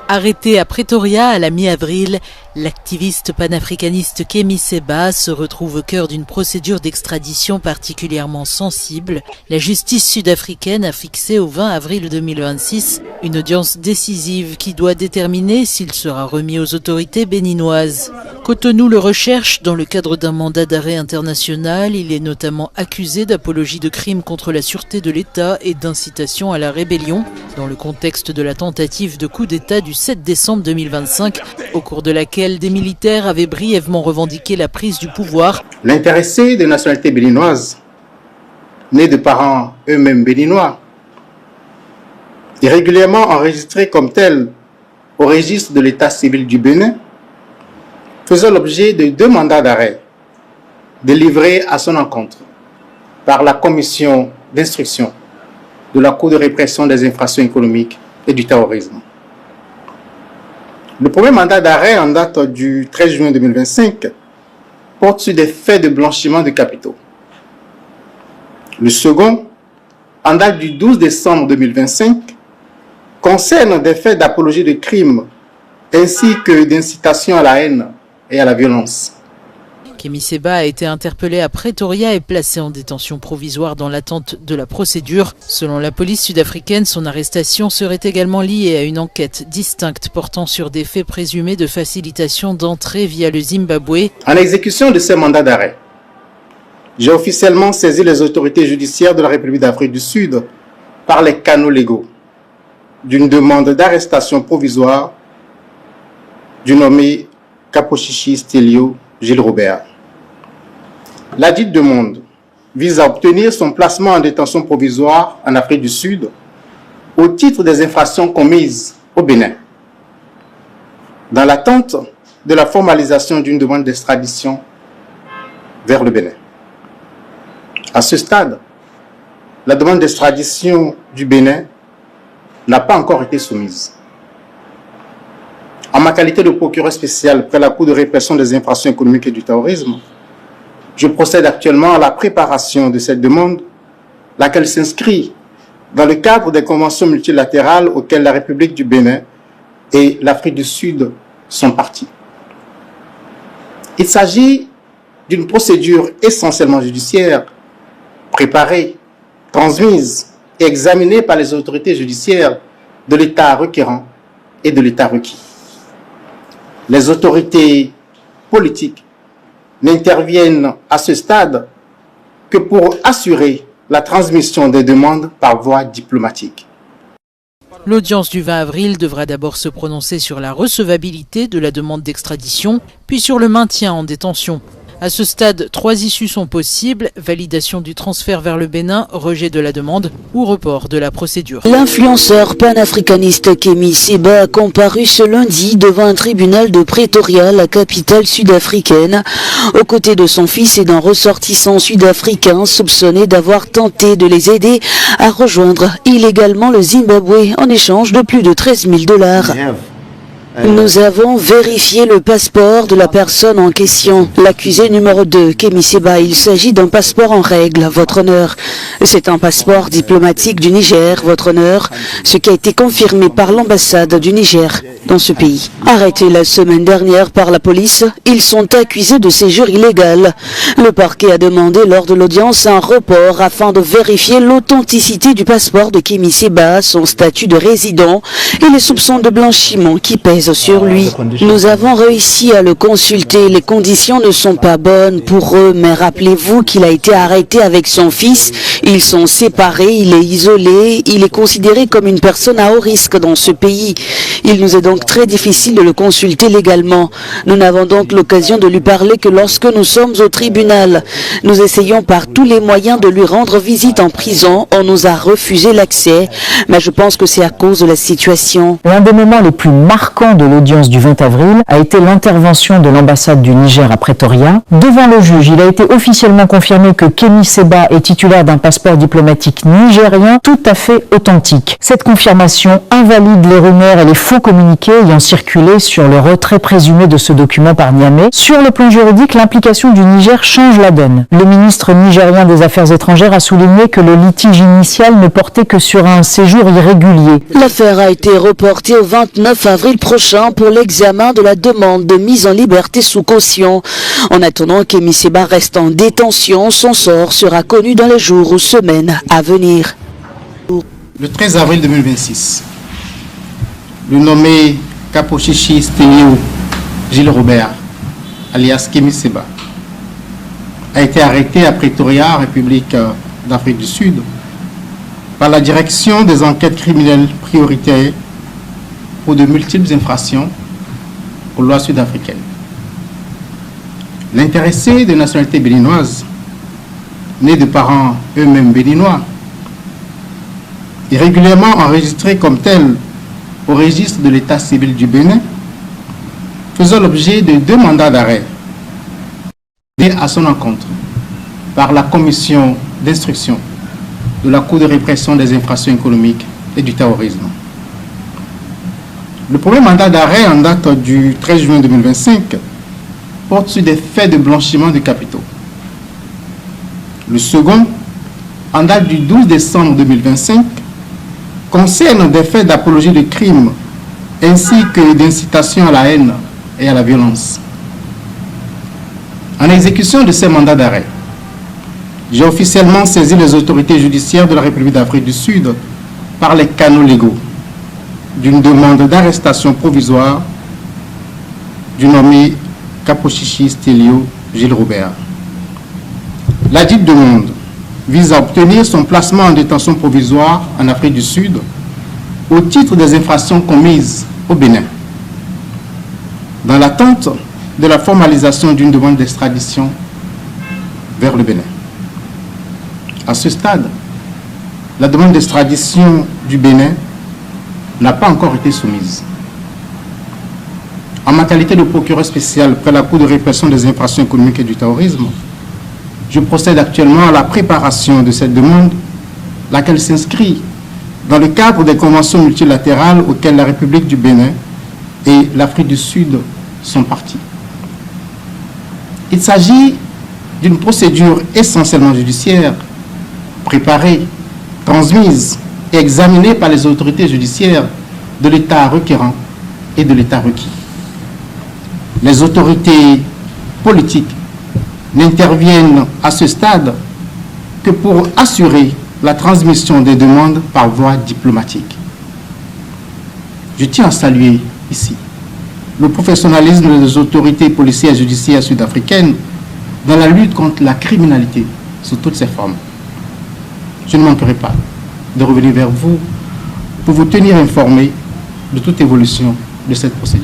Arrêté à Pretoria à la mi-avril, l'activiste panafricaniste Kemi Seba se retrouve au cœur d'une procédure d'extradition particulièrement sensible. La justice sud-africaine a fixé au 20 avril 2026 une audience décisive qui doit déterminer s'il sera remis aux autorités béninoises. Cotonou le recherche dans le cadre d'un mandat d'arrêt international. Il est notamment accusé d'apologie de crimes contre la sûreté de l'État et d'incitation à la rébellion dans le contexte de la tentative de coup d'État du 7 décembre 2025, au cours de laquelle des militaires avaient brièvement revendiqué la prise du pouvoir. L'intéressé de nationalité béninoise, né de parents eux-mêmes béninois, est régulièrement enregistré comme tel au registre de l'état civil du Bénin, faisant l'objet de 2 mandats d'arrêt délivrés à son encontre par la commission d'instruction de la Cour de répression des infractions économiques et du terrorisme. Le premier mandat d'arrêt en date du 13 juin 2025 porte sur des faits de blanchiment de capitaux. Le second, en date du 12 décembre 2025, concerne des faits d'apologie de crimes ainsi que d'incitation à la haine et à la violence. Kemi Seba a été interpellé à Pretoria et placé en détention provisoire dans l'attente de la procédure. Selon la police sud-africaine, son arrestation serait également liée à une enquête distincte portant sur des faits présumés de facilitation d'entrée via le Zimbabwe. En exécution de ces mandats d'arrêt, j'ai officiellement saisi les autorités judiciaires de la République d'Afrique du Sud par les canaux légaux d'une demande d'arrestation provisoire du nommé Kapochichi Stelio Gilles Robert. La dite demande vise à obtenir son placement en détention provisoire en Afrique du Sud au titre des infractions commises au Bénin, dans l'attente de la formalisation d'une demande d'extradition vers le Bénin. À ce stade, la demande d'extradition du Bénin n'a pas encore été soumise. En ma qualité de procureur spécial près la Cour de répression des infractions économiques et du terrorisme, je procède actuellement à la préparation de cette demande, laquelle s'inscrit dans le cadre des conventions multilatérales auxquelles la République du Bénin et l'Afrique du Sud sont parties. Il s'agit d'une procédure essentiellement judiciaire, préparée, transmise et examinée par les autorités judiciaires de l'État requérant et de l'État requis. Les autorités politiques n'interviennent à ce stade que pour assurer la transmission des demandes par voie diplomatique. L'audience du 20 avril devra d'abord se prononcer sur la recevabilité de la demande d'extradition, puis sur le maintien en détention. À ce stade, 3 issues sont possibles: validation du transfert vers le Bénin, rejet de la demande ou report de la procédure. L'influenceur panafricaniste Kemi Seba a comparu ce lundi devant un tribunal de Pretoria, la capitale sud-africaine, aux côtés de son fils et d'un ressortissant sud-africain soupçonné d'avoir tenté de les aider à rejoindre illégalement le Zimbabwe en échange de plus de 13 000 $. Nous avons vérifié le passeport de la personne en question. L'accusé numéro 2, Kemi Seba, il s'agit d'un passeport en règle, votre honneur. C'est un passeport diplomatique du Niger, votre honneur, ce qui a été confirmé par l'ambassade du Niger dans ce pays. Arrêtés la semaine dernière par la police, ils sont accusés de séjour illégal. Le parquet a demandé lors de l'audience un report afin de vérifier l'authenticité du passeport de Kemi Seba, son statut de résident et les soupçons de blanchiment qui pèsent sur lui. Nous avons réussi à le consulter. Les conditions ne sont pas bonnes pour eux, mais rappelez-vous qu'il a été arrêté avec son fils. Ils sont séparés, il est isolé, il est considéré comme une personne à haut risque dans ce pays. Il nous est donc très difficile de le consulter légalement. Nous n'avons donc l'occasion de lui parler que lorsque nous sommes au tribunal. Nous essayons par tous les moyens de lui rendre visite en prison. On nous a refusé l'accès, mais je pense que c'est à cause de la situation. L'un des moments les plus marquants de l'audience du 20 avril a été l'intervention de l'ambassade du Niger à Pretoria. Devant le juge, il a été officiellement confirmé que Kemi Seba est titulaire d'un passeport diplomatique nigérien tout à fait authentique. Cette confirmation invalide les rumeurs et les faux communiqués ayant circulé sur le retrait présumé de ce document par Niamey. Sur le plan juridique, l'implication du Niger change la donne. Le ministre nigérien des Affaires étrangères a souligné que le litige initial ne portait que sur un séjour irrégulier. L'affaire a été reportée au 29 avril prochain pour l'examen de la demande de mise en liberté sous caution. En attendant, Kemi Seba reste en détention. Son sort sera connu dans les jours ou semaines à venir. Le 13 avril 2026, le nommé Kaposhishi Stelio Gilles Robert, alias Kemi Seba, a été arrêté à Pretoria, République d'Afrique du Sud, par la direction des enquêtes criminelles prioritaires pour de multiples infractions aux lois sud-africaines. L'intéressé de nationalité béninoise, né de parents eux-mêmes béninois, est régulièrement enregistré comme tel au registre de l'état civil du Bénin, faisant l'objet de 2 mandats d'arrêt à son encontre par la commission d'instruction de la Cour de répression des infractions économiques et du terrorisme. Le premier mandat d'arrêt en date du 13 juin 2025 porte sur des faits de blanchiment de capitaux. Le second, en date du 12 décembre 2025, concerne des faits d'apologie de crimes ainsi que d'incitation à la haine et à la violence. En exécution de ces mandats d'arrêt, j'ai officiellement saisi les autorités judiciaires de la République d'Afrique du Sud par les canaux légaux d'une demande d'arrestation provisoire du nommé Kaposhishi Stelio Gilles Robert. Ladite demande vise à obtenir son placement en détention provisoire en Afrique du Sud au titre des infractions commises au Bénin, dans l'attente de la formalisation d'une demande d'extradition vers le Bénin. À ce stade, la demande d'extradition du Bénin n'a pas encore été soumise. En ma qualité de procureur spécial près la Cour de répression des infractions économiques et du terrorisme, je procède actuellement à la préparation de cette demande, laquelle s'inscrit dans le cadre des conventions multilatérales auxquelles la République du Bénin et l'Afrique du Sud sont parties. Il s'agit d'une procédure essentiellement judiciaire, préparée, transmise et examinée par les autorités judiciaires de l'État requérant et de l'État requis. Les autorités politiques n'interviennent à ce stade que pour assurer la transmission des demandes par voie diplomatique. Je tiens à saluer ici le professionnalisme des autorités policières et judiciaires sud-africaines dans la lutte contre la criminalité sous toutes ses formes. Je ne manquerai pas de revenir vers vous pour vous tenir informé de toute évolution de cette procédure.